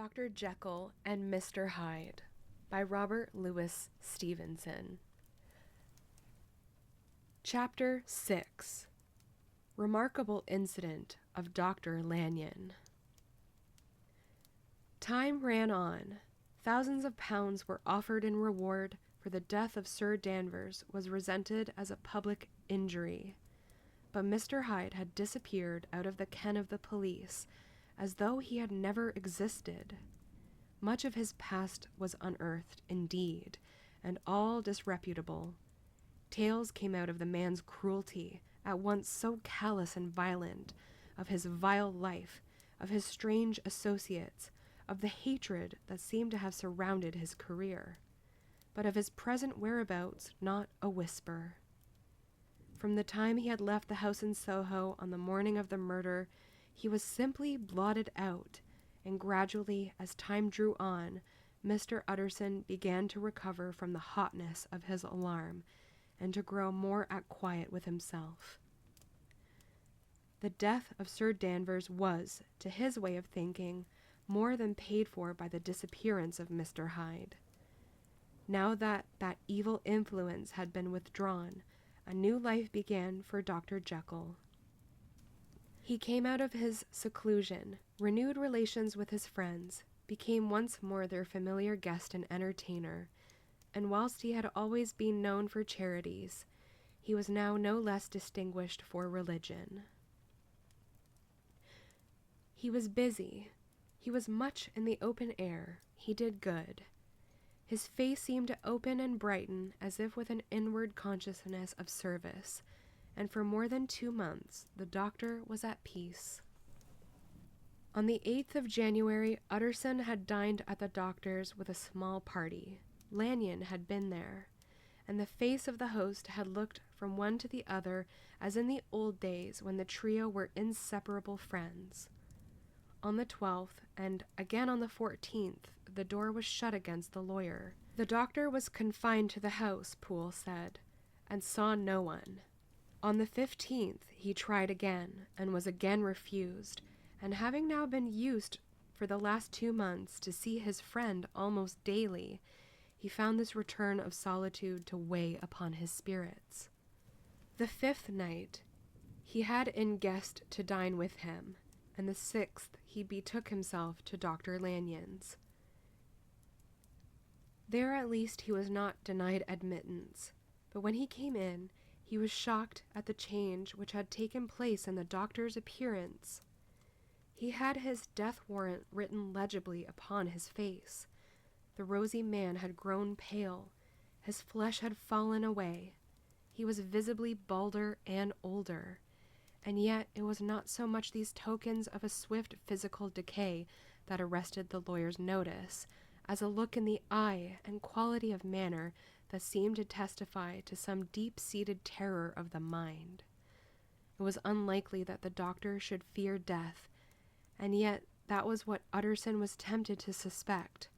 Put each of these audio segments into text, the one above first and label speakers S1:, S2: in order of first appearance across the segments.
S1: Dr. Jekyll and Mr. Hyde by Robert Louis Stevenson. Chapter 6. Remarkable Incident of Dr. Lanyon. Time ran on. Thousands of pounds were offered in reward, for the death of Sir Danvers was resented as a public injury. But Mr. Hyde had disappeared out of the ken of the police, as though he had never existed. Much of his past was unearthed, indeed, and all disreputable. Tales came out of the man's cruelty, at once so callous and violent, of his vile life, of his strange associates, of the hatred that seemed to have surrounded his career. But of his present whereabouts, not a whisper. From the time he had left the house in Soho on the morning of the murder, he was simply blotted out, and gradually, as time drew on, Mr. Utterson began to recover from the hotness of his alarm, and to grow more at quiet with himself. The death of Sir Danvers was, to his way of thinking, more than paid for by the disappearance of Mr. Hyde. Now that that evil influence had been withdrawn, a new life began for Dr. Jekyll. He came out of his seclusion, renewed relations with his friends, became once more their familiar guest and entertainer, and whilst he had always been known for charities, he was now no less distinguished for religion. He was busy. He was much in the open air. He did good. His face seemed to open and brighten as if with an inward consciousness of service, and for more than 2 months the doctor was at peace. On the 8th of January, Utterson had dined at the doctor's with a small party. Lanyon had been there, and the face of the host had looked from one to the other as in the old days when the trio were inseparable friends. On the 12th, and again on the 14th, the door was shut against the lawyer. The doctor was confined to the house, Poole said, and saw no one. On the 15th he tried again, and was again refused, and having now been used for the last 2 months to see his friend almost daily, he found this return of solitude to weigh upon his spirits. The 5th night he had in guest to dine with him, and the 6th he betook himself to Dr. Lanyon's. There at least he was not denied admittance, but when he came in, he was shocked at the change which had taken place in the doctor's appearance. He had his death warrant written legibly upon his face. The rosy man had grown pale. His flesh had fallen away. He was visibly balder and older. And yet it was not so much these tokens of a swift physical decay that arrested the lawyer's notice, as a look in the eye and quality of manner that seemed to testify to some deep-seated terror of the mind. It was unlikely that the doctor should fear death, and yet that was what Utterson was tempted to suspect.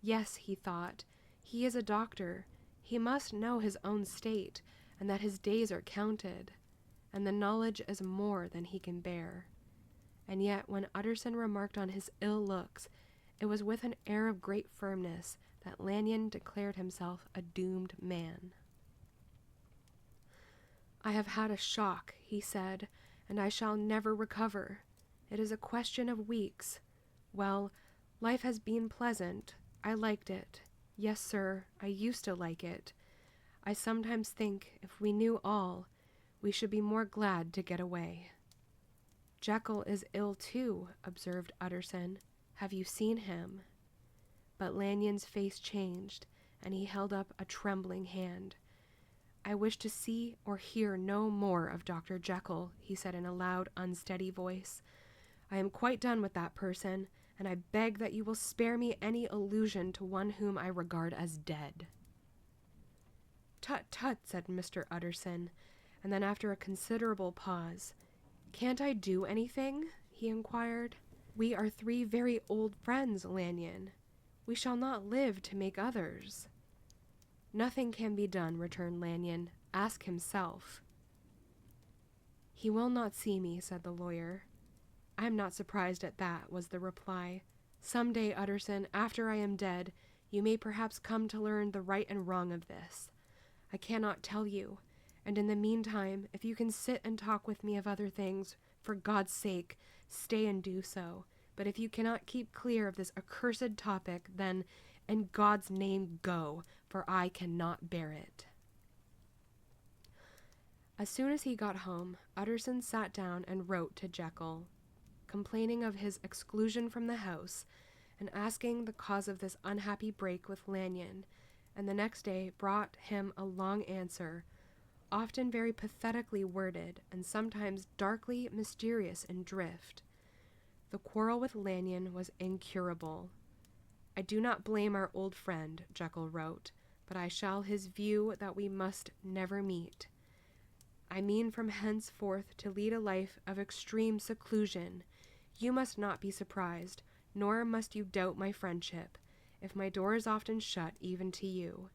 S1: Yes, he thought, he is a doctor. He must know his own state, and that his days are counted, and the knowledge is more than he can bear. And yet when Utterson remarked on his ill looks, it was with an air of great firmness that Lanyon declared himself a doomed man. "I have had a shock," he said, "and I shall never recover. It is a question of weeks. Well, life has been pleasant. I liked it. Yes, sir, I used to like it. I sometimes think if we knew all, we should be more glad to get away." "Jekyll is ill too," observed Utterson. "Have you seen him?" But Lanyon's face changed, and he held up a trembling hand. "I wish to see or hear no more of Dr. Jekyll," he said in a loud, unsteady voice. "I am quite done with that person, and I beg that you will spare me any allusion to one whom I regard as dead." "Tut, tut," said Mr. Utterson, and then after a considerable pause, "Can't I do anything?" he inquired. "We are 3 very old friends, Lanyon. We shall not live to make others." "Nothing can be done," returned Lanyon. "Ask himself." "He will not see me," said the lawyer. "I am not surprised at that," was the reply. Some day, Utterson, after I am dead, you may perhaps come to learn the right and wrong of this. I cannot tell you, and in the meantime, if you can sit and talk with me of other things, for God's sake, stay and do so. But if you cannot keep clear of this accursed topic, then, in God's name, go, for I cannot bear it. As soon as he got home, Utterson sat down and wrote to Jekyll, complaining of his exclusion from the house, and asking the cause of this unhappy break with Lanyon, and the next day brought him a long answer, often very pathetically worded, and sometimes darkly mysterious in drift. The quarrel with Lanyon was incurable. I do not blame our old friend, Jekyll wrote, but I shall his view that we must never meet. I mean from henceforth to lead a life of extreme seclusion. You must not be surprised, nor must you doubt my friendship, if my door is often shut even to you.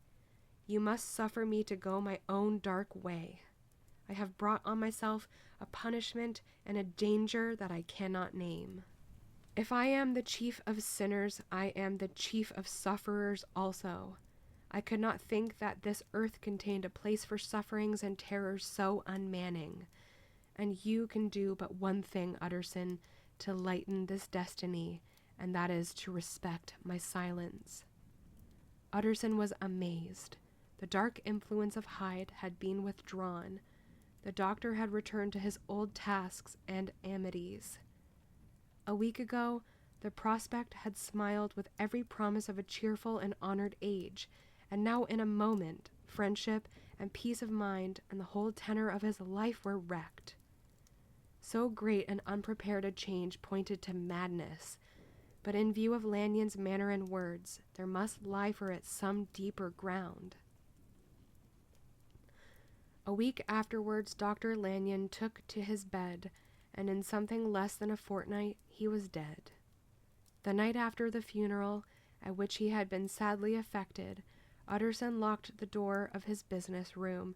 S1: You must suffer me to go my own dark way. I have brought on myself a punishment and a danger that I cannot name. If I am the chief of sinners, I am the chief of sufferers also. I could not think that this earth contained a place for sufferings and terrors so unmanning. And you can do but one thing, Utterson, to lighten this destiny, and that is to respect my silence. Utterson was amazed. The dark influence of Hyde had been withdrawn. The doctor had returned to his old tasks and amities. A week ago, the prospect had smiled with every promise of a cheerful and honored age, and now in a moment, friendship and peace of mind and the whole tenor of his life were wrecked. So great and unprepared a change pointed to madness, but in view of Lanyon's manner and words, there must lie for it some deeper ground. A week afterwards, Dr. Lanyon took to his bed, and in something less than a fortnight he was dead. The night after the funeral, at which he had been sadly affected, Utterson locked the door of his business room,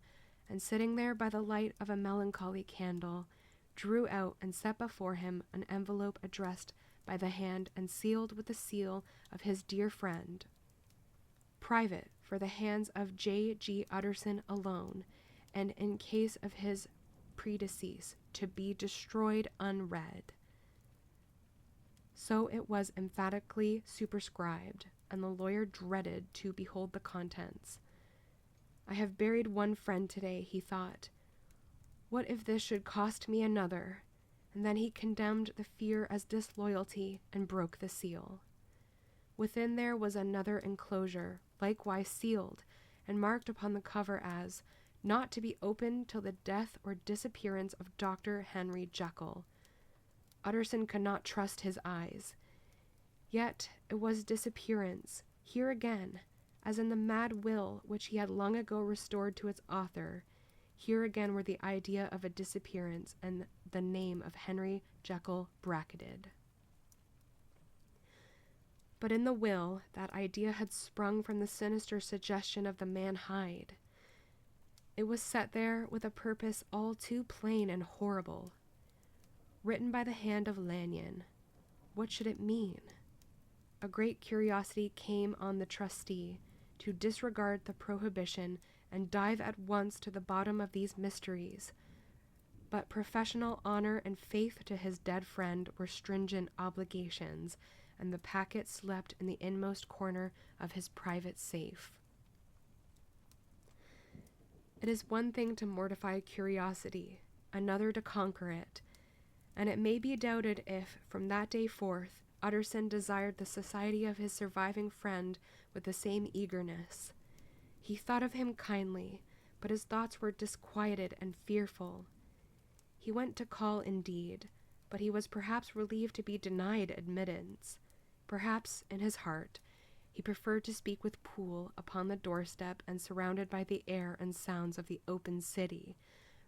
S1: and sitting there by the light of a melancholy candle, drew out and set before him an envelope addressed by the hand and sealed with the seal of his dear friend. Private, for the hands of J. G. Utterson alone, and in case of his predecease, to be destroyed unread. So it was emphatically superscribed, and the lawyer dreaded to behold the contents. I have buried one friend today, he thought. What if this should cost me another? And then he condemned the fear as disloyalty and broke the seal. Within there was another enclosure, likewise sealed, and marked upon the cover as not to be opened till the death or disappearance of Dr. Henry Jekyll. Utterson could not trust his eyes. Yet it was disappearance, here again, as in the mad will which he had long ago restored to its author. Here again were the idea of a disappearance and the name of Henry Jekyll bracketed. But in the will, that idea had sprung from the sinister suggestion of the man Hyde. It was set there with a purpose all too plain and horrible. Written by the hand of Lanyon. What should it mean? A great curiosity came on the trustee to disregard the prohibition and dive at once to the bottom of these mysteries. But professional honor and faith to his dead friend were stringent obligations, and the packet slept in the inmost corner of his private safe. It is one thing to mortify curiosity, another to conquer it, and it may be doubted if, from that day forth, Utterson desired the society of his surviving friend with the same eagerness. He thought of him kindly, but his thoughts were disquieted and fearful. He went to call indeed, but he was perhaps relieved to be denied admittance. Perhaps, in his heart, he preferred to speak with Poole upon the doorstep and surrounded by the air and sounds of the open city,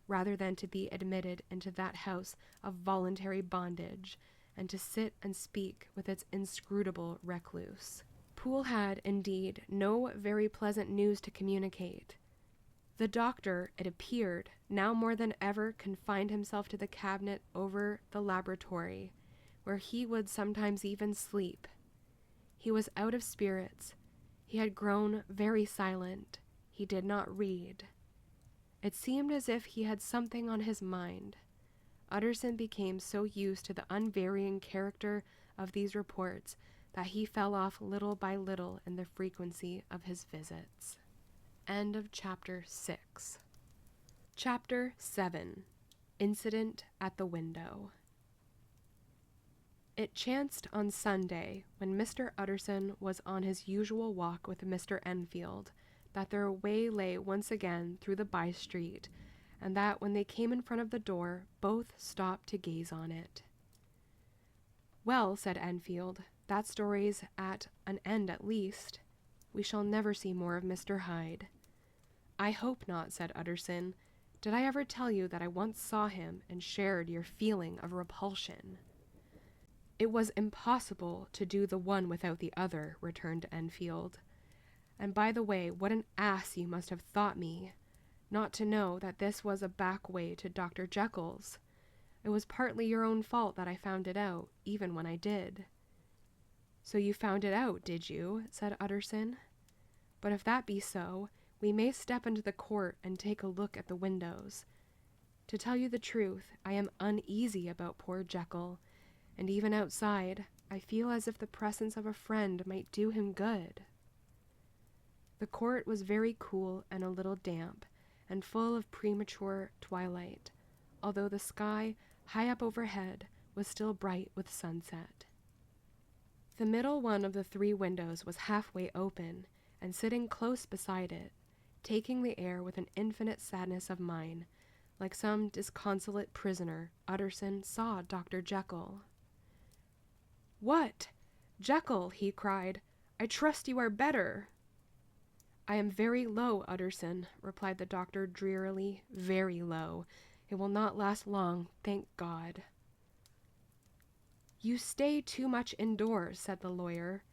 S1: rather than to be admitted into that house of voluntary bondage, and to sit and speak with its inscrutable recluse. Poole had, indeed, no very pleasant news to communicate. The doctor, it appeared, now more than ever confined himself to the cabinet over the laboratory, where he would sometimes even sleep. He was out of spirits. He had grown very silent. He did not read. It seemed as if he had something on his mind. Utterson became so used to the unvarying character of these reports that he fell off little by little in the frequency of his visits. End of chapter 6. Chapter 7. Incident at the Window. It chanced on Sunday, when Mr. Utterson was on his usual walk with Mr. Enfield, that their way lay once again through the by-street, and that when they came in front of the door, both stopped to gaze on it. "Well," said Enfield, "that story's at an end at least. We shall never see more of Mr. Hyde." "I hope not," said Utterson. "Did I ever tell you that I once saw him and shared your feeling of repulsion?" "It was impossible to do the one without the other," returned Enfield. "And by the way, what an ass you must have thought me, not to know that this was a back way to Dr. Jekyll's. It was partly your own fault that I found it out, even when I did." "So you found it out, did you?" said Utterson. "But if that be so, we may step into the court and take a look at the windows. To tell you the truth, I am uneasy about poor Jekyll, and even outside, I feel as if the presence of a friend might do him good." The court was very cool and a little damp, and full of premature twilight, although the sky, high up overhead, was still bright with sunset. The middle one of the 3 windows was halfway open, and sitting close beside it, taking the air with an infinite sadness of mind, like some disconsolate prisoner, Utterson saw Dr. Jekyll. "What? Jekyll!" he cried. "I trust you are better." "I am very low, Utterson," replied the doctor drearily, "very low. It will not last long, thank God." "You stay too much indoors," said the lawyer.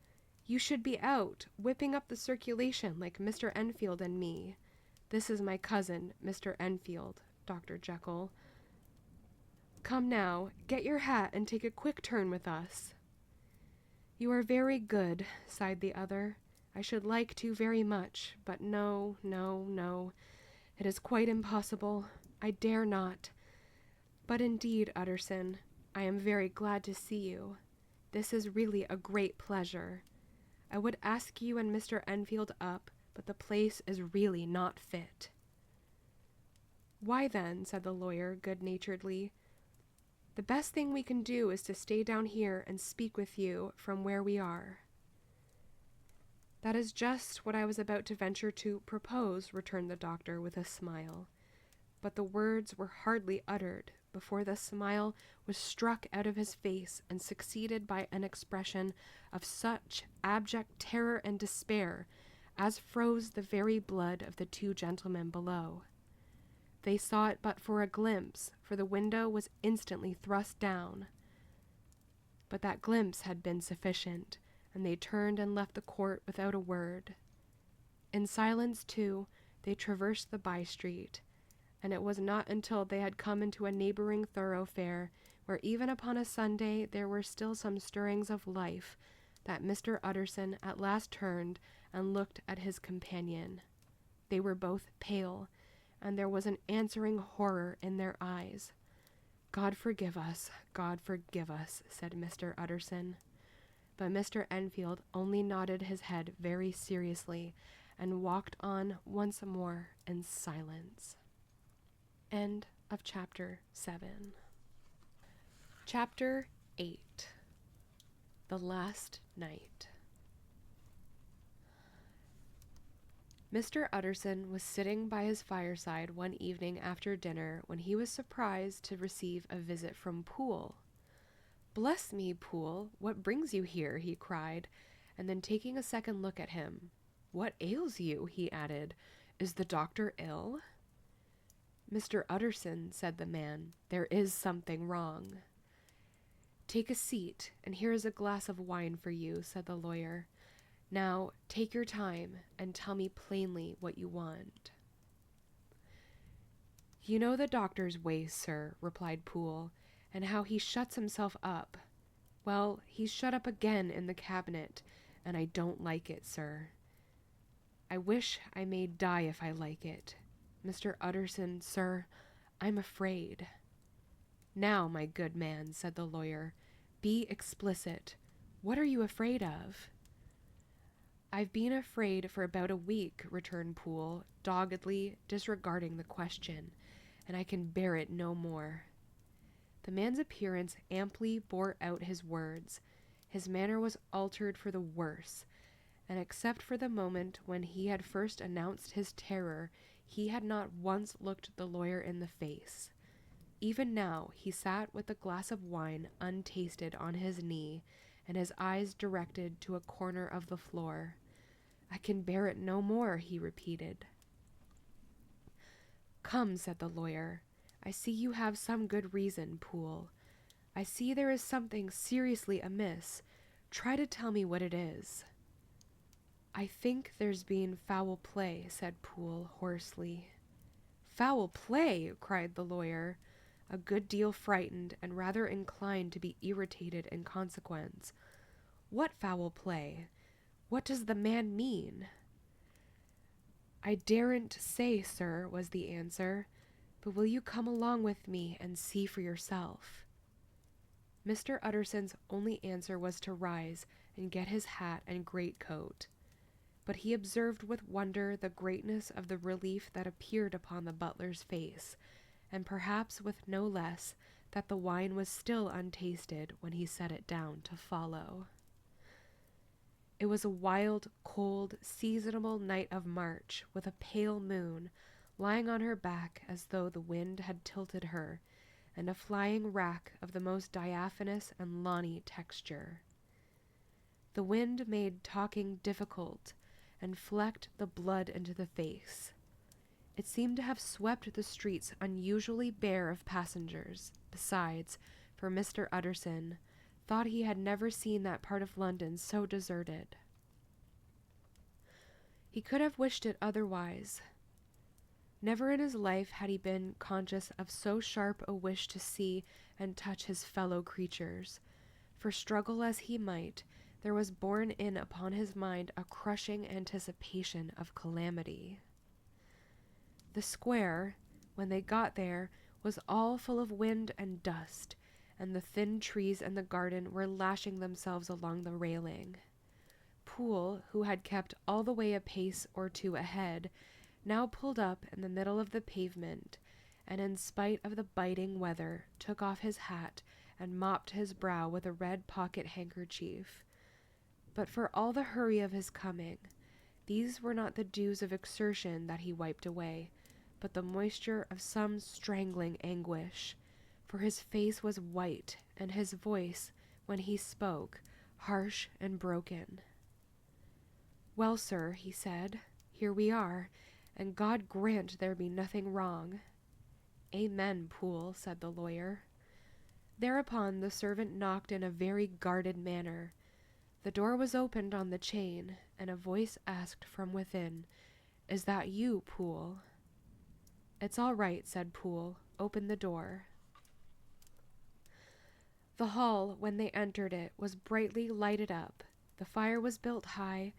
S1: "You should be out, whipping up the circulation like Mr. Enfield and me. This is my cousin, Mr. Enfield, Dr. Jekyll. Come now, get your hat and take a quick turn with us." "You are very good," sighed the other. "I should like to very much, but no. It is quite impossible. I dare not. But indeed, Utterson, I am very glad to see you. This is really a great pleasure. I would ask you and Mr. Enfield up, but the place is really not fit." "Why then," said the lawyer good-naturedly, "the best thing we can do is to stay down here and speak with you from where we are." "That is just what I was about to venture to propose," returned the doctor with a smile. But the words were hardly uttered before the smile was struck out of his face and succeeded by an expression of such abject terror and despair as froze the very blood of the 2 gentlemen below. They saw it but for a glimpse, for the window was instantly thrust down. But that glimpse had been sufficient, and they turned and left the court without a word. In silence, too, they traversed the by-street, and it was not until they had come into a neighboring thoroughfare, where even upon a Sunday there were still some stirrings of life, that Mr. Utterson at last turned and looked at his companion. They were both pale, and there was an answering horror in their eyes. God forgive us," said Mr. Utterson. But Mr. Enfield only nodded his head very seriously and walked on once more in silence. End of chapter 7. Chapter 8. The Last Night. Mr. Utterson was sitting by his fireside one evening after dinner when he was surprised to receive a visit from Poole. "Bless me, Poole, what brings you here?" he cried, and then taking a second look at him. "What ails you?" he added. "Is the doctor ill?" "Mr. Utterson," said the man, "there is something wrong." "Take a seat, and here is a glass of wine for you," said the lawyer. "Now, take your time, and tell me plainly what you want." "You know the doctor's ways, sir," replied Poole, "and how he shuts himself up. Well, he's shut up again in the cabinet, and I don't like it, sir. I wish I may die if I like it. Mr. Utterson, sir, I'm afraid." "Now, my good man," said the lawyer, "be explicit. What are you afraid of?" "I've been afraid for about a week," returned Poole, doggedly disregarding the question, "and I can bear it no more." The man's appearance amply bore out his words. His manner was altered for the worse, and except for the moment when he had first announced his terror, he had not once looked the lawyer in the face. Even now he sat with a glass of wine untasted on his knee, and his eyes directed to a corner of the floor. "I can bear it no more," he repeated. "Come," said the lawyer, "I see you have some good reason, Poole. I see there is something seriously amiss. Try to tell me what it is." "I think there's been foul play," said Poole hoarsely. "Foul play!" cried the lawyer, a good deal frightened and rather inclined to be irritated in consequence. "What foul play? What does the man mean?" "I daren't say, sir," was the answer, "but will you come along with me and see for yourself?" Mr. Utterson's only answer was to rise and get his hat and greatcoat, but he observed with wonder the greatness of the relief that appeared upon the butler's face, and perhaps with no less that the wine was still untasted when he set it down to follow. It was a wild, cold, seasonable night of March, with a pale moon, lying on her back as though the wind had tilted her, and a flying wrack of the most diaphanous and lawny texture. The wind made talking difficult, and flecked the blood into the face. It seemed to have swept the streets unusually bare of passengers. Besides, for Mr. Utterson thought he had never seen that part of London so deserted. He could have wished it otherwise. Never in his life had he been conscious of so sharp a wish to see and touch his fellow creatures, for struggle as he might, there was borne in upon his mind a crushing anticipation of calamity. The square, when they got there, was all full of wind and dust, and the thin trees in the garden were lashing themselves along the railing. Poole, who had kept all the way a pace or two ahead, now pulled up in the middle of the pavement, and in spite of the biting weather, took off his hat and mopped his brow with a red pocket handkerchief. But for all the hurry of his coming, these were not the dews of exertion that he wiped away, but the moisture of some strangling anguish, for his face was white, and his voice, when he spoke, harsh and broken. "Well, sir," he said, "here we are, and God grant there be nothing wrong." "Amen, Poole," said the lawyer. Thereupon the servant knocked in a very guarded manner. The door was opened on the chain, and a voice asked from within, "Is that you, Poole?" "It's all right," said Poole. "Open the door." The hall, when they entered it, was brightly lighted up. The fire was built high,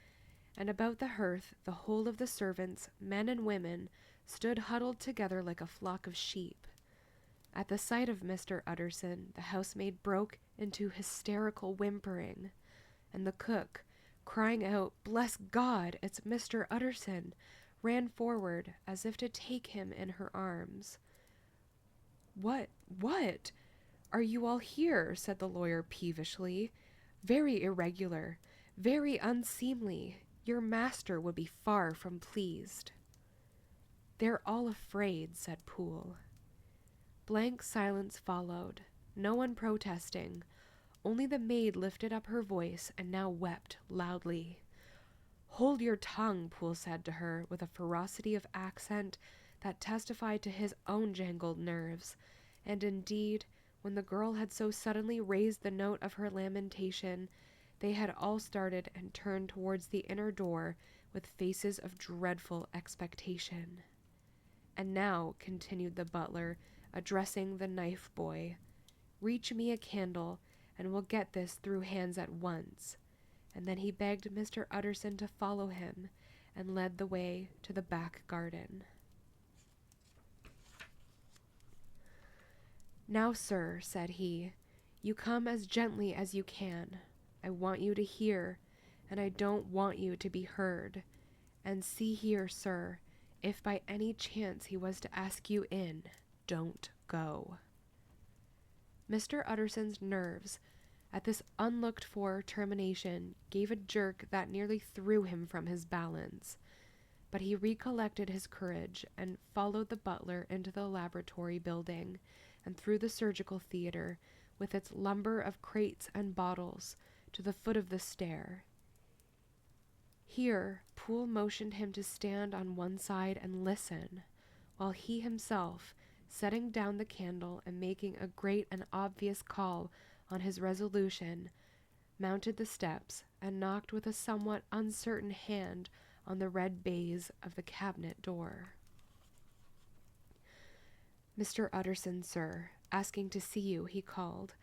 S1: and about the hearth the whole of the servants, men and women, stood huddled together like a flock of sheep. At the sight of Mr. Utterson, the housemaid broke into hysterical whimpering, and the cook, crying out, "Bless God, it's Mr. Utterson," ran forward as if to take him in her arms. What? Are you all here?" said the lawyer peevishly. "Very irregular, very unseemly. Your master would be far from pleased." "They're all afraid," said Poole. Blank silence followed, no one protesting. Only the maid lifted up her voice and now wept loudly. "Hold your tongue," Poole said to her, with a ferocity of accent that testified to his own jangled nerves, and indeed, when the girl had so suddenly raised the note of her lamentation, they had all started and turned towards the inner door with faces of dreadful expectation. "And now," continued the butler, addressing the knife boy, "reach me a candle, and we'll get this through hands at once. and then he begged Mr. Utterson to follow him, and led the way to the back garden. "Now, sir," said he, "you come as gently as you can. I want you to hear, and I don't want you to be heard. And see here, sir, if by any chance he was to ask you in, don't go." Mr. Utterson's nerves, at this unlooked-for termination, gave a jerk that nearly threw him from his balance. But he recollected his courage and followed the butler into the laboratory building and through the surgical theater, with its lumber of crates and bottles, to the foot of the stair. Here Poole motioned him to stand on one side and listen, while he himself, setting down the candle and making a great and obvious call on his resolution, mounted the steps and knocked with a somewhat uncertain hand on the red baize of the cabinet door. "Mr. Utterson, sir, asking to see you," he called,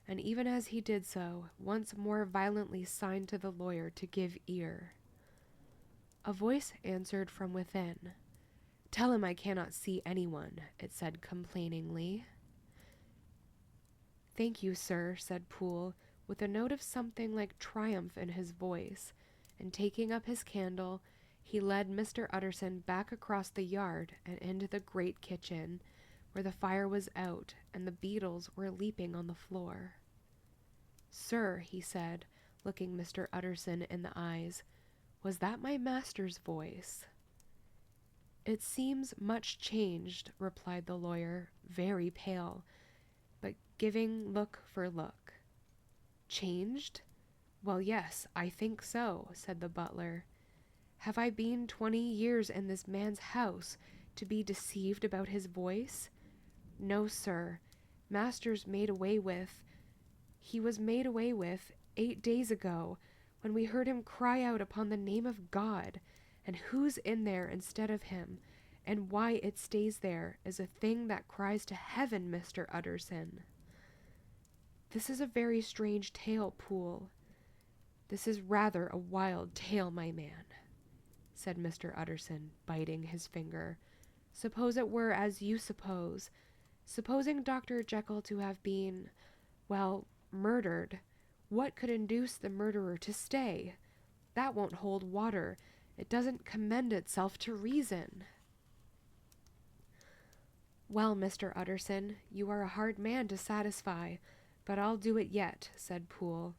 S1: and even as he did so, once more violently signed to the lawyer to give ear. A voice answered from within. "Tell him I cannot see anyone," it said complainingly. "Thank you, sir," said Poole, with a note of something like triumph in his voice, and taking up his candle, he led Mr. Utterson back across the yard and into the great kitchen, where the fire was out and the beetles were leaping on the floor. "Sir," he said, looking Mr. Utterson in the eyes, "was that my master's voice?" "It seems much changed," replied the lawyer, very pale, but giving look for look. "Changed? Well, yes, I think so," said the butler. "Have I been 20 years in this man's house to be deceived about his voice? No, sir. Master's made away with. He was made away with 8 days ago, when we heard him cry out upon the name of God, and who's in there instead of him, and why it stays there is a thing that cries to heaven, Mr. Utterson." "This is a very strange tale, Poole." "This is rather a wild tale, my man," said Mr. Utterson, biting his finger. "Suppose it were as you suppose. Supposing Dr. Jekyll to have been, well, murdered, what could induce the murderer to stay? That won't hold water. It doesn't commend itself to reason." "Well, Mr. Utterson, you are a hard man to satisfy, but I'll do it yet," said Poole.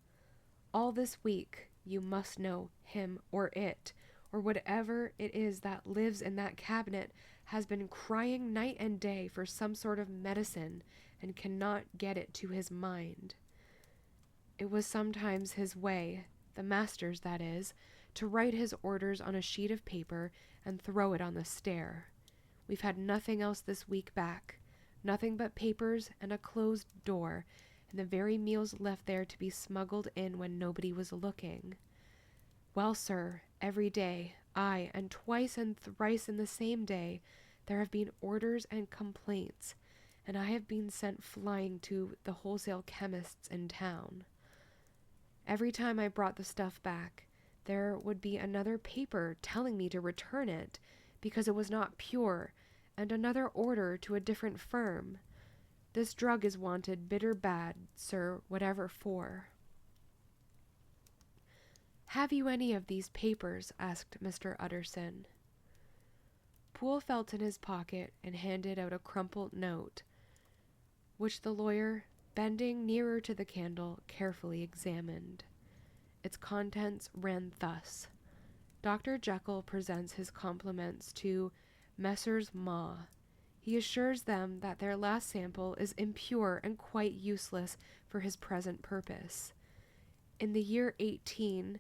S1: "All this week you must know him or it, or whatever it is that lives in that cabinet, has been crying night and day for some sort of medicine and cannot get it to his mind. It was sometimes his way, the master's that is, to write his orders on a sheet of paper and throw it on the stair. We've had nothing else this week back, nothing but papers and a closed door, and the very meals left there to be smuggled in when nobody was looking. Well, sir, every day, aye, and twice and thrice in the same day, there have been orders and complaints, and I have been sent flying to the wholesale chemists in town. Every time I brought the stuff back, there would be another paper telling me to return it, because it was not pure, and another order to a different firm. This drug is wanted bitter bad, sir, whatever for." "Have you any of these papers?" asked Mr. Utterson. Poole felt in his pocket and handed out a crumpled note, which the lawyer, bending nearer to the candle, carefully examined. Its contents ran thus: "Dr. Jekyll presents his compliments to Messrs. Ma. He assures them that their last sample is impure and quite useless for his present purpose. In the year 18,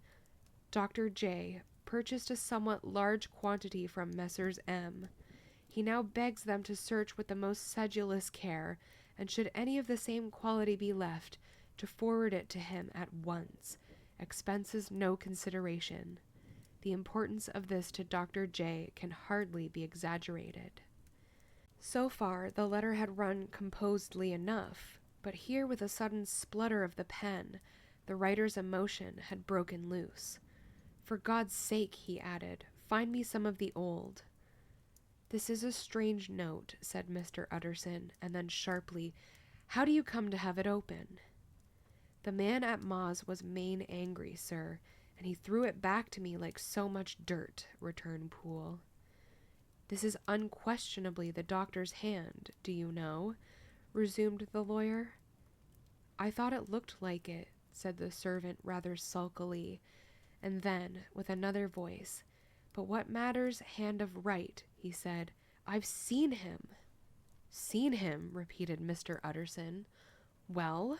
S1: Dr. J. purchased a somewhat large quantity from Messrs. M. He now begs them to search with the most sedulous care, and should any of the same quality be left, to forward it to him at once, expenses no consideration. The importance of this to Dr. J. can hardly be exaggerated." So far the letter had run composedly enough, but here, with a sudden splutter of the pen, The writer's emotion had broken loose. "For God's sake," he added, "find me some of the old." "This is a strange note," said Mr. Utterson, and then sharply, "How do you come to have it open?" "The man at Ma's was main angry, sir, and he threw it back to me like so much dirt," returned Poole. "This is unquestionably the doctor's hand, do you know?" resumed the lawyer. "I thought it looked like it," said the servant rather sulkily, and then, with another voice, "But what matters hand of right?" he said. "I've seen him." "Seen him?" repeated Mr. Utterson. "Well?"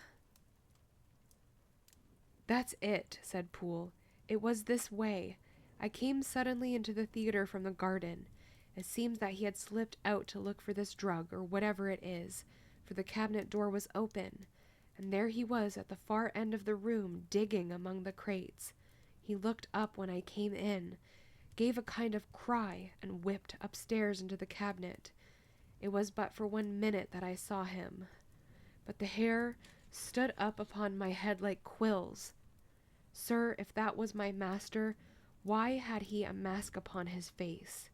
S1: "That's it," said Poole. "It was this way. I came suddenly into the theater from the garden. It seems that he had slipped out to look for this drug, or whatever it is, for the cabinet door was open, and there he was at the far end of the room, digging among the crates. He looked up when I came in, gave a kind of cry, and whipped upstairs into the cabinet. It was but for 1 minute that I saw him, but the hair stood up upon my head like quills. Sir, if that was my master, why had he a mask upon his face?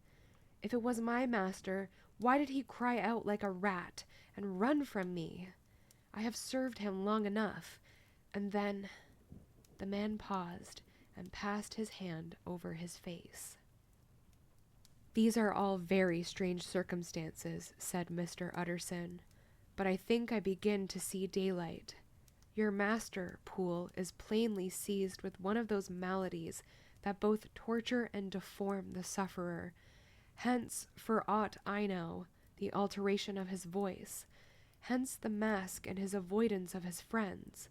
S1: If it was my master, why did he cry out like a rat and run from me? I have served him long enough. And then—" The man paused and passed his hand over his face. "These are all very strange circumstances," said Mr. Utterson, "but I think I begin to see daylight. Your master, Poole, is plainly seized with one of those maladies that both torture and deform the sufferer. Hence, for aught I know, the alteration of his voice. Hence the mask and his avoidance of his friends.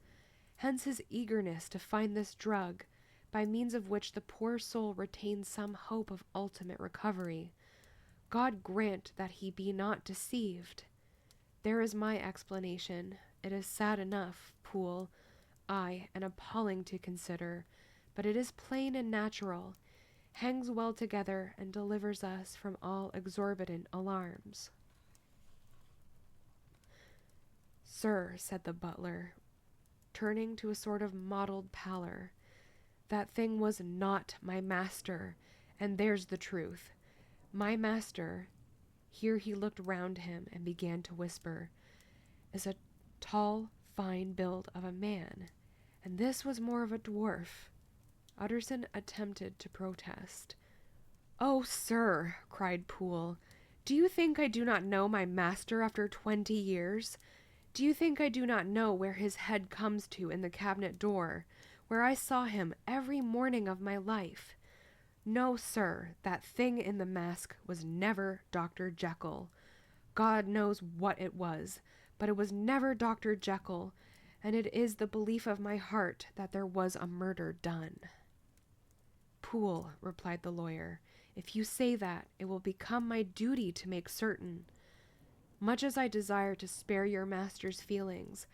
S1: Hence his eagerness to find this drug, by means of which the poor soul retains some hope of ultimate recovery. God grant that he be not deceived. There is my explanation. It is sad enough, Poole, aye, and appalling to consider, but it is plain and natural, hangs well together, and delivers us from all exorbitant alarms." "Sir," said the butler, turning to a sort of mottled pallor, "that thing was not my master, and there's the truth. My master," here he looked round him and began to whisper, "is a tall, fine build of a man, and this was more of a dwarf." Utterson attempted to protest. "Oh, sir," cried Poole, "do you think I do not know my master after 20 years? Do you think I do not know where his head comes to in the cabinet door, where I saw him every morning of my life? No, sir, that thing in the mask was never Dr. Jekyll. God knows what it was, but it was never Dr. Jekyll, and it is the belief of my heart that there was a murder done." "Poole," replied the lawyer, "if you say that, it will become my duty to make certain. Much as I desire to spare your master's feelings,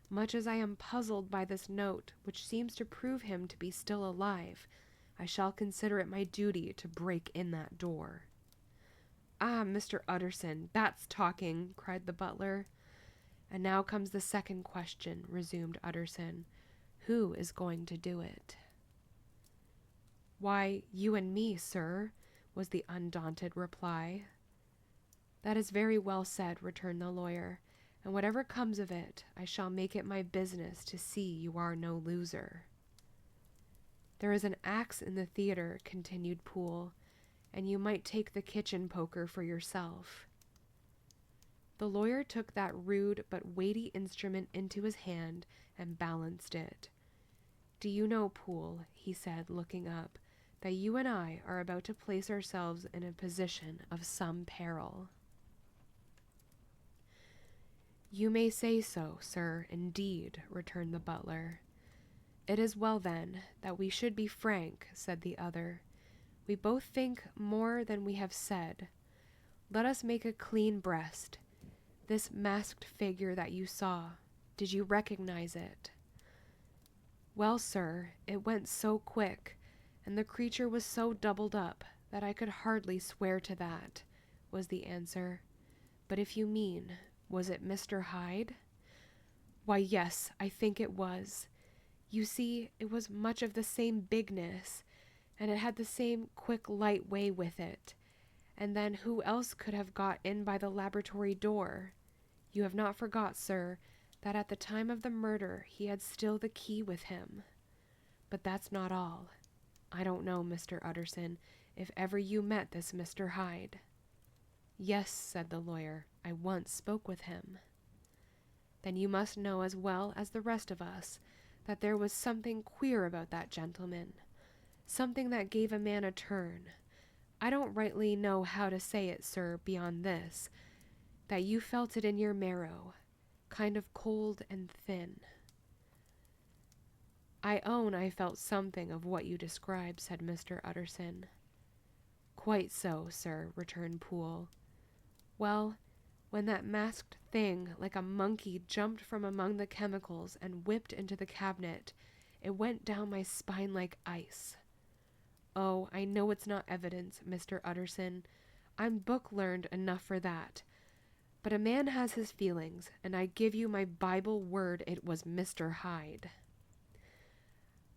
S1: much as I am puzzled by this note, which seems to prove him to be still alive, I shall consider it my duty to break in that door." "Ah, Mr. Utterson, that's talking," cried the butler. "And now comes the second question," resumed Utterson. "Who is going to do it?" "Why, you and me, sir," was the undaunted reply. "That is very well said," returned the lawyer, "and whatever comes of it, I shall make it my business to see you are no loser." "There is an axe in the theater," continued Poole, "and you might take the kitchen poker for yourself." The lawyer took that rude but weighty instrument into his hand and balanced it. "Do you know, Poole," he said, looking up, "that you and I are about to place ourselves in a position of some peril?" "You may say so, sir, indeed," returned the butler. "It is well, then, that we should be frank," said the other. "We both think more than we have said. Let us make a clean breast. This masked figure that you saw, did you recognize it?" "Well, sir, it went so quick, and the creature was so doubled up, that I could hardly swear to that," was the answer. "But if you mean, was it Mr. Hyde?" "Why, yes, I think it was. You see, it was much of the same bigness, and it had the same quick, light way with it. And then who else could have got in by the laboratory door? You have not forgot, sir, that at the time of the murder he had still the key with him. But that's not all. I don't know, Mr. Utterson, if ever you met this Mr. Hyde. Yes, said the lawyer, I once spoke with him. Then you must know as well as the rest of us that there was something queer about that gentleman, something that gave a man a turn. I don't rightly know how to say it, sir, beyond this, that you felt it in your marrow, kind of cold and thin. I own I felt something of what you describe, said Mr. Utterson. Quite so, sir, returned Poole. Well, when that masked thing like a monkey jumped from among the chemicals and whipped into the cabinet, it went down my spine like ice. Oh, I know it's not evidence, Mr. Utterson. I'm book-learned enough for that. But a man has his feelings, and I give you my Bible word it was Mr. Hyde.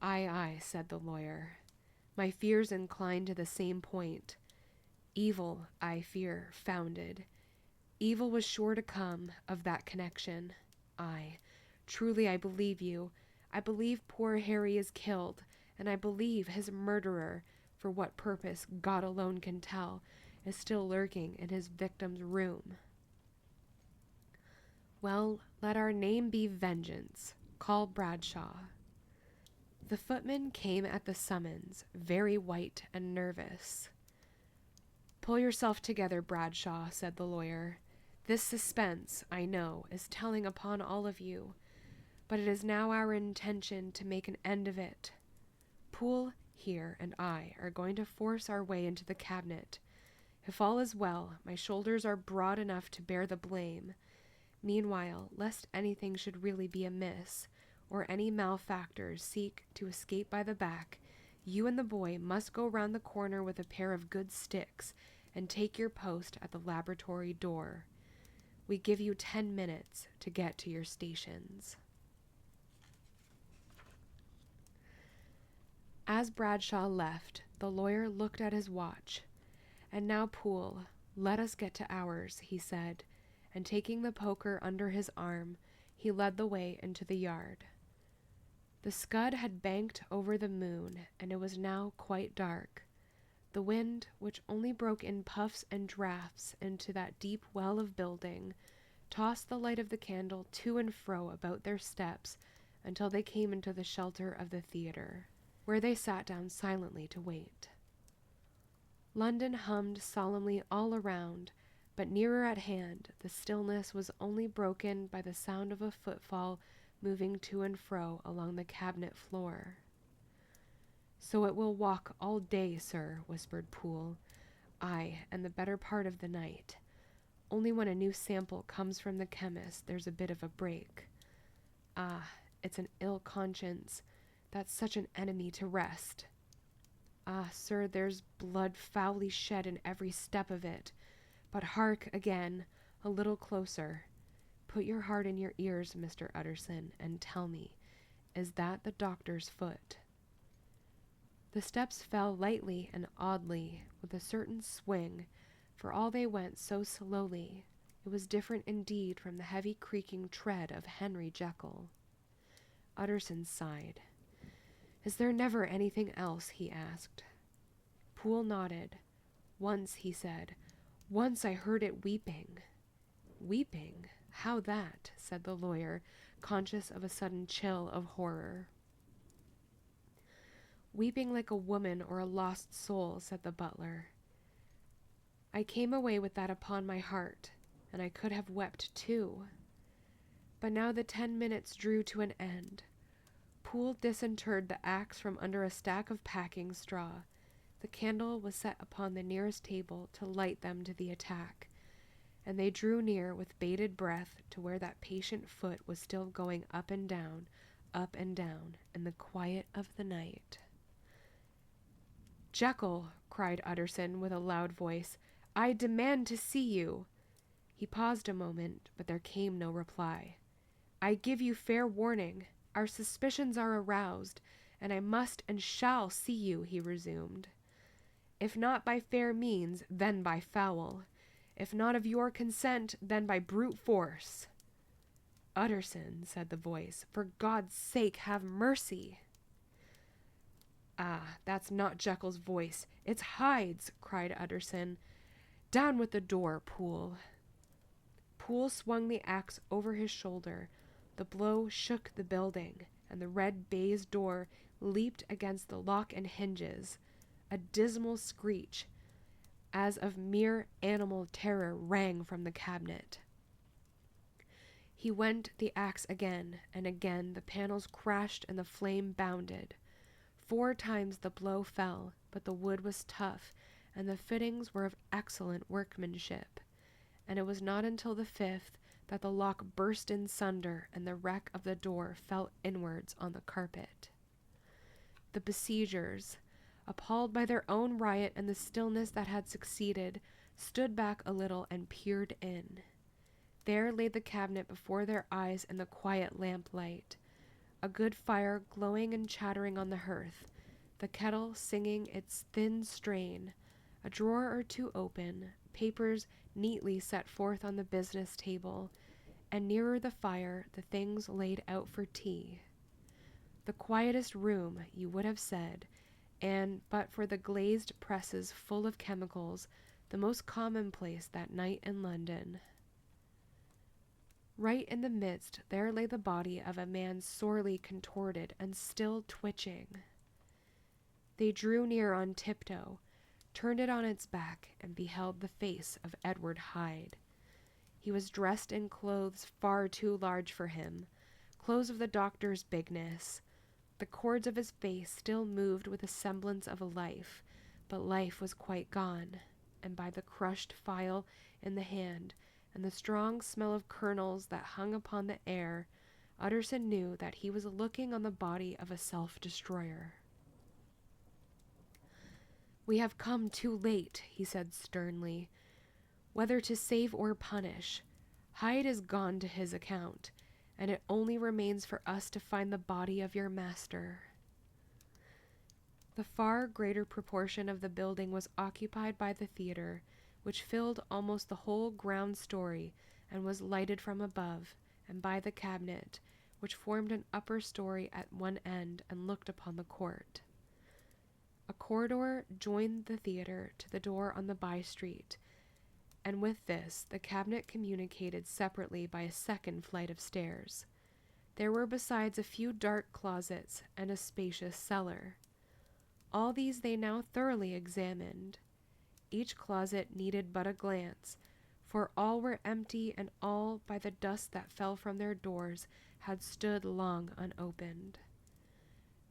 S1: Aye, aye, said the lawyer. My fears incline to the same point. Evil, I fear, founded. Evil was sure to come of that connection. Aye, truly I believe you. I believe poor Harry is killed, and I believe his murderer, for what purpose God alone can tell, is still lurking in his victim's room. Well, let our name be Vengeance. Call Bradshaw. The footman came at the summons, very white and nervous. Pull yourself together, Bradshaw, said the lawyer. This suspense, I know, is telling upon all of you, but it is now our intention to make an end of it. Poole, here, and I are going to force our way into the cabinet. If all is well, my shoulders are broad enough to bear the blame. Meanwhile, lest anything should really be amiss, or any malefactors seek to escape by the back, you and the boy must go round the corner with a pair of good sticks and take your post at the laboratory door. We give you 10 minutes to get to your stations. As Bradshaw left, the lawyer looked at his watch. And now, Poole, let us get to ours, he said, and taking the poker under his arm, he led the way into the yard. The scud had banked over the moon, and it was now quite dark. The wind, which only broke in puffs and draughts into that deep well of building, tossed the light of the candle to and fro about their steps until they came into the shelter of the theatre, where they sat down silently to wait. London hummed solemnly all around, but nearer at hand the stillness was only broken by the sound of a footfall moving to and fro along the cabinet floor. So it will walk all day, sir, whispered Poole. Aye, and the better part of the night. Only when a new sample comes from the chemist there's a bit of a break. Ah, it's an ill conscience. That's such an enemy to rest. Ah, sir, there's blood foully shed in every step of it. But hark again, a little closer. Put your heart in your ears, Mr. Utterson, and tell me, is that the doctor's foot? The steps fell lightly and oddly, with a certain swing, for all they went so slowly. It was different indeed from the heavy creaking tread of Henry Jekyll. Utterson sighed. Is there never anything else? He asked. Poole nodded. Once, he said, once I heard it weeping. Weeping? How that? Said the lawyer, conscious of a sudden chill of horror. Weeping like a woman or a lost soul, said the butler. I came away with that upon my heart, and I could have wept too. But now the 10 minutes drew to an end. Poole disinterred the axe from under a stack of packing straw. The candle was set upon the nearest table to light them to the attack, and they drew near with bated breath to where that patient foot was still going up and down, in the quiet of the night. Jekyll, cried Utterson with a loud voice, I demand to see you. He paused a moment, but there came no reply. I give you fair warning. Our suspicions are aroused, and I must and shall see you," he resumed. "If not by fair means, then by foul. If not of your consent, then by brute force." "Utterson," said the voice, "for God's sake have mercy." "Ah, that's not Jekyll's voice, it's Hyde's," cried Utterson. "Down with the door, Poole." Poole swung the axe over his shoulder. The blow shook the building, and the red baize door leaped against the lock and hinges. A dismal screech, as of mere animal terror, rang from the cabinet. He went the axe again, and again the panels crashed and the flame bounded. 4 times the blow fell, but the wood was tough, and the fittings were of excellent workmanship, and it was not until the 5th that the lock burst in sunder and the wreck of the door fell inwards on the carpet. The besiegers, appalled by their own riot and the stillness that had succeeded, stood back a little and peered in. There lay the cabinet before their eyes in the quiet lamplight, a good fire glowing and chattering on the hearth, the kettle singing its thin strain, a drawer or two open, papers neatly set forth on the business table, and nearer the fire the things laid out for tea. The quietest room, you would have said, and but for the glazed presses full of chemicals, the most commonplace that night in London. Right in the midst there lay the body of a man sorely contorted and still twitching. They drew near on tiptoe, turned it on its back, and beheld the face of Edward Hyde. He was dressed in clothes far too large for him, clothes of the doctor's bigness. The cords of his face still moved with a semblance of life, but life was quite gone, and by the crushed phial in the hand, and the strong smell of kernels that hung upon the air, Utterson knew that he was looking on the body of a self-destroyer. "We have come too late," he said sternly, "whether to save or punish. Hyde is gone to his account, and it only remains for us to find the body of your master." The far greater proportion of the building was occupied by the theater, which filled almost the whole ground story and was lighted from above, and by the cabinet, which formed an upper story at one end and looked upon the court. A corridor joined the theater to the door on the by-street, and with this the cabinet communicated separately by a second flight of stairs. There were besides a few dark closets and a spacious cellar. All these they now thoroughly examined. Each closet needed but a glance, for all were empty, and all, by the dust that fell from their doors, had stood long unopened.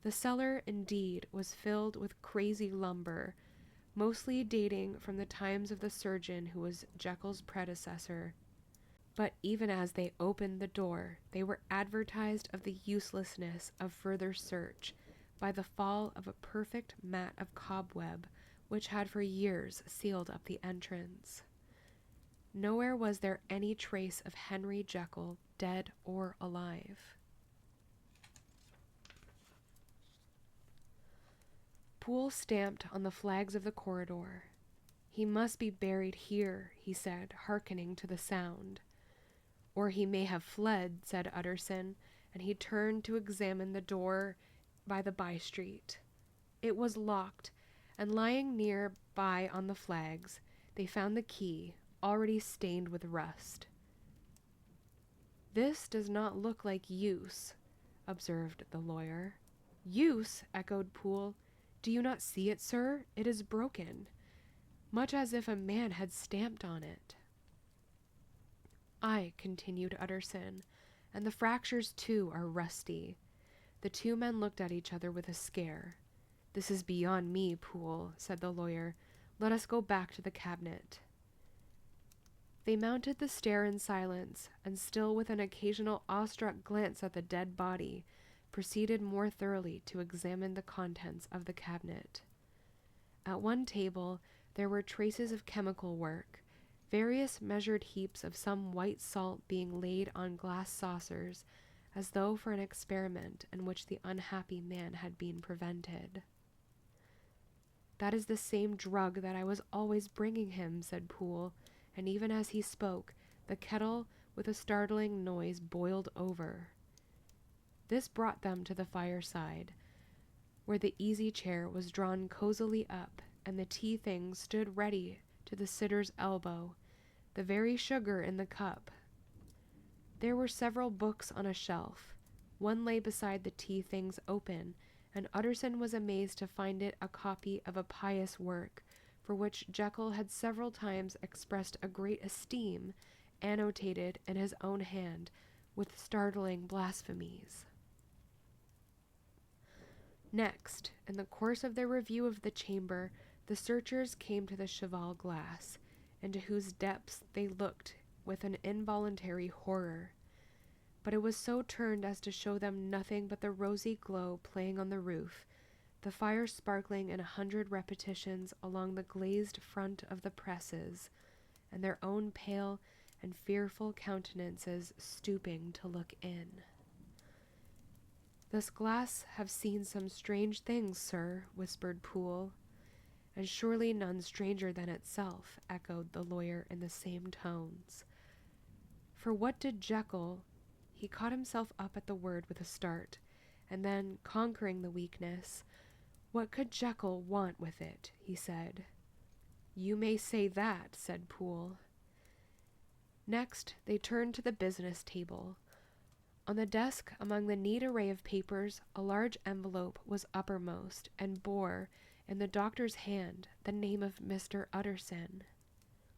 S1: The cellar, indeed, was filled with crazy lumber, mostly dating from the times of the surgeon who was Jekyll's predecessor. But even as they opened the door, they were advertised of the uselessness of further search by the fall of a perfect mat of cobweb which had for years sealed up the entrance. Nowhere was there any trace of Henry Jekyll, dead or alive. Poole stamped on the flags of the corridor. "He must be buried here," he said, hearkening to the sound. "Or he may have fled," said Utterson, and he turned to examine the door by the by-street. It was locked, and lying near by on the flags, they found the key, already stained with rust. "This does not look like use," observed the lawyer. "Use?" echoed Poole. "Do you not see it, sir? It is broken, much as if a man had stamped on it." "Aye," continued Utterson, "and the fractures too are rusty." The two men looked at each other with a scare. "This is beyond me, Poole," said the lawyer. "Let us go back to the cabinet." They mounted the stair in silence, and still with an occasional awestruck glance at the dead body, proceeded more thoroughly to examine the contents of the cabinet. At one table there were traces of chemical work, various measured heaps of some white salt being laid on glass saucers, as though for an experiment in which the unhappy man had been prevented. "That is the same drug that I was always bringing him," said Poole, and even as he spoke, the kettle with a startling noise boiled over. This brought them to the fireside, where the easy chair was drawn cozily up, and the tea things stood ready to the sitter's elbow, the very sugar in the cup. There were several books on a shelf. One lay beside the tea things open, and Utterson was amazed to find it a copy of a pious work, for which Jekyll had several times expressed a great esteem, annotated in his own hand, with startling blasphemies. Next, in the course of their review of the chamber, the searchers came to the cheval glass, into whose depths they looked with an involuntary horror. But it was so turned as to show them nothing but the rosy glow playing on the roof, the fire sparkling in 100 repetitions along the glazed front of the presses, and their own pale and fearful countenances stooping to look in. "This glass have seen some strange things, sir," whispered Poole. "And surely none stranger than itself," echoed the lawyer in the same tones. For what did Jekyll— He caught himself up at the word with a start, and then, conquering the weakness, "What could Jekyll want with it?" he said. "You may say that," said Poole. Next, they turned to the business table. On the desk, among the neat array of papers, a large envelope was uppermost, and bore, in the doctor's hand, the name of Mr. Utterson.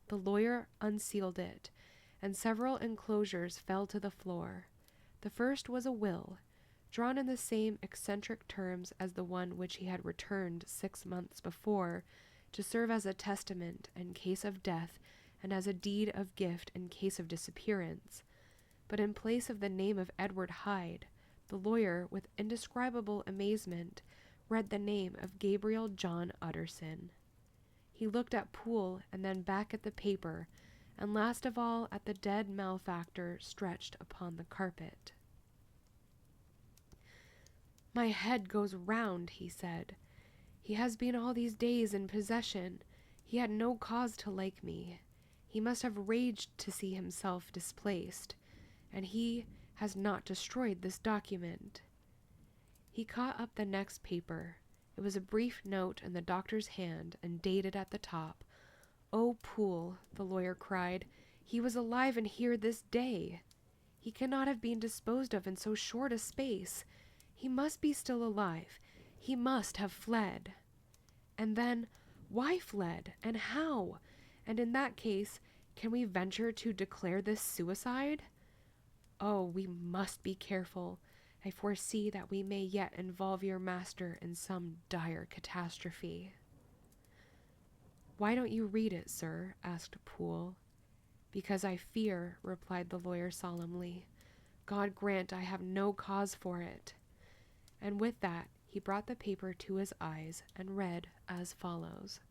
S1: The lawyer unsealed it, and several enclosures fell to the floor. The first was a will, drawn in the same eccentric terms as the one which he had returned 6 months before, to serve as a testament in case of death and as a deed of gift in case of disappearance. But in place of the name of Edward Hyde, the lawyer, with indescribable amazement, read the name of Gabriel John Utterson. He looked at Poole and then back at the paper, and last of all at the dead malefactor stretched upon the carpet. "My head goes round," he said. "He has been all these days in possession. He had no cause to like me. He must have raged to see himself displaced, and he has not destroyed this document." He caught up the next paper. It was a brief note in the doctor's hand and dated at the top. "Oh, Poole," the lawyer cried, "he was alive and here this day. He cannot have been disposed of in so short a space. He must be still alive. He must have fled. And then, why fled, and how? And in that case, can we venture to declare this suicide? Oh, we must be careful. I foresee that we may yet involve your master in some dire catastrophe." "Why don't you read it, sir?" asked Poole. "Because I fear," replied the lawyer solemnly. "God grant I have no cause for it." And with that, he brought the paper to his eyes and read as follows.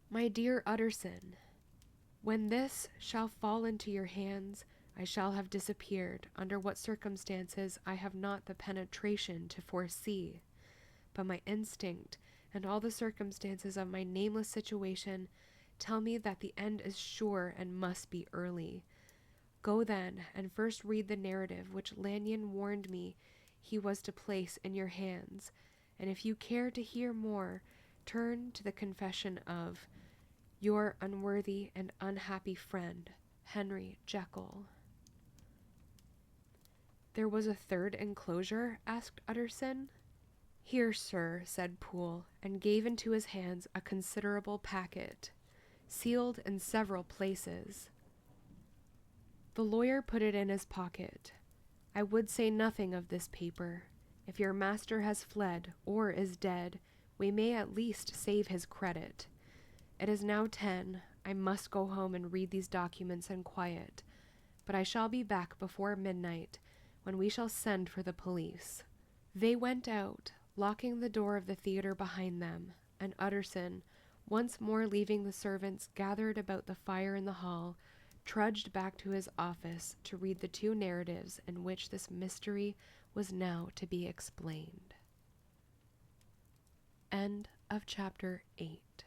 S1: "My dear Utterson, when this shall fall into your hands, I shall have disappeared, under what circumstances I have not the penetration to foresee, but my instinct and all the circumstances of my nameless situation tell me that the end is sure and must be early. Go then, and first read the narrative which Lanyon warned me he was to place in your hands, and if you care to hear more, turn to the confession of your unworthy and unhappy friend, Henry Jekyll." "There was a third enclosure?" asked Utterson. "Here, sir," said Poole, and gave into his hands a considerable packet, sealed in several places. The lawyer put it in his pocket. "I would say nothing of this paper. If your master has fled, or is dead, we may at least save his credit. It is now 10. I must go home and read these documents in quiet, but I shall be back before midnight, when we shall send for the police." They went out, locking the door of the theater behind them, and Utterson, once more leaving the servants gathered about the fire in the hall, trudged back to his office to read the 2 narratives in which this mystery was now to be explained. End of chapter 8.